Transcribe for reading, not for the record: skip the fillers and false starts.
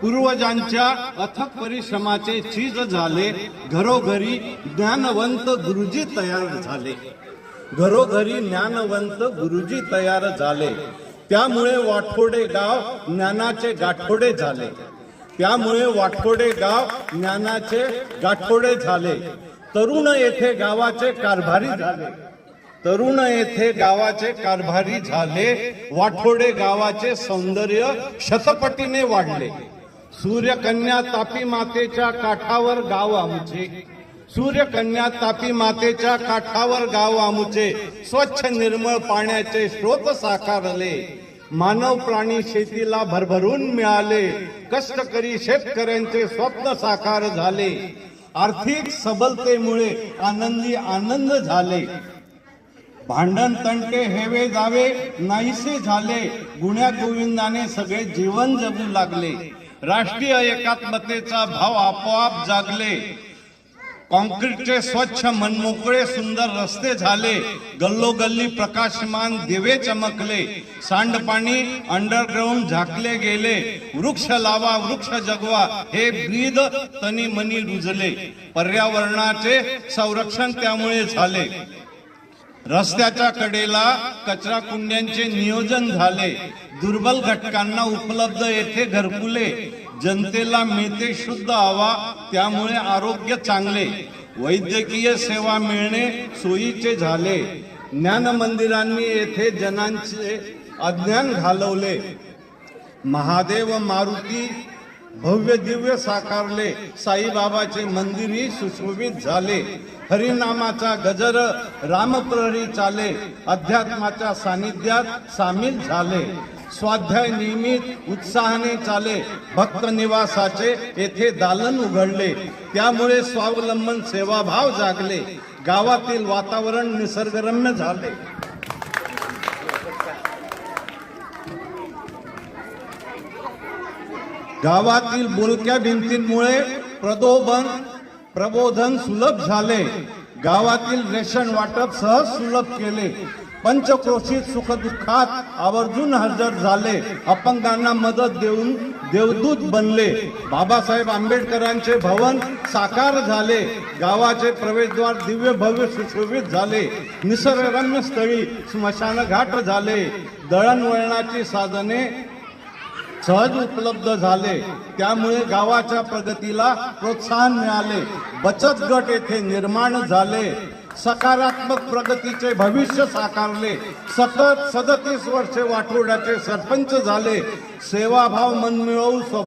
पूर्वजांच्या अथक परिश्रमाचे चीज झाले। घरोघरी ज्ञानवंत गुरुजी तयार झाले। घरोघरी ज्ञानवंत गुरुजी तयार झाले। त्यामुळे वाठोडे गाव ज्ञानाचे गाठोडे झाले। त्यामुळे वाठोडे गाव ज्ञानाचे गाठोडे झाले। तरुण येथे गावाचे कारभारी झाले। तरुण येथे गावाचे कारभारी झाले। वाठोडे गावाचे सौंदर्य शतपटीने वाढले। सूर्यकन्या तापी मातेच्या काठावर गाव आमचे। सूर्यकन्या तापी मातेच्या काठावर गाव आमचे। स्वच्छ निर्मळ पाण्याचे स्रोत साकारले। मानव प्राणी शेतीला भरभरून मिळाले। कष्टकरी शेतकऱ्यांचे स्वप्न साकार झाले। आर्थिक सबलतेमुळे आनंदी आनंद झाले। भांडण तंटे हेवे जावे नाहीसे झाले। गुण्या गोविंदाने सगळे जीवन जगू लागले। राष्ट्रीय एकात्मतेचा भाव आपोआप जागले। कॉन्क्रीटचे स्वच्छ मनमोकळे सुंदर रस्ते झाले। गल्लोगल्ली प्रकाशमान दिवे चमकले। सांडपाणी अंडरग्राऊंड झाकले गेले। वृक्ष लावा वृक्ष जगवा हे ब्रीद तनी मनी रुजले। पर्यावरणाचे संरक्षण त्यामुळे झाले। रस्त्याच्या कडेला कचरा कुंड्यांचे नियोजन झाले। दुर्बल घटकांना उपलब्ध येथे घरकुले। जनतेला मिळते शुद्ध हवा त्यामुळे आरोग्य चांगले। वैद्यकीय सेवा मिळणे सोयीचे झाले। ज्ञान मंदिरांनी येथे जनांचे अज्ञान घालवले। महादेव मारुती भव्य दिव्य साकारले। साईबाबाचे मंदिरही सुशोभित झाले। हरिनामाचा गजर रामप्रहरी चाले। अध्यात्माच्या सानिध्यात सामील झाले। स्वाध्याय नियमित उत्साहाने चाले। भक्त निवासाचे येथे दालन उघडले। त्यामुळे स्वावलंबन सेवाभाव जागले। गावातील वातावरण निसर्गरम्य झाले। गावातील बोलक्या भिंतींमुळे प्रबोधन सुलभ झाले। गावातील रेशन वाटप सहज सुलभ केले। पंचक्रोशीत सुखदुःखात आवर्जून हजर झाले। अपंगांना मदत देऊन देवदूत बनले। बाबासाहेब आंबेडकरांचे भवन साकार झाले। गावाचे प्रवेशद्वार दिव्य भव्य सुशोभित झाले। निसर्गरम्य स्थळी स्मशानघाट झाले। दळणवळणाची साधने सहज उपलब्ध झाले। त्यामुळे गावाच्या प्रगतीला प्रोत्साहन मिळाले। बचत गट येथे निर्माण झाले। सकारात्मक प्रगतीचे भविष्य साकारले। सतत 37 वर्षे वाठोड्याचे सरपंच झाले। सेवाभाव मन मिळवू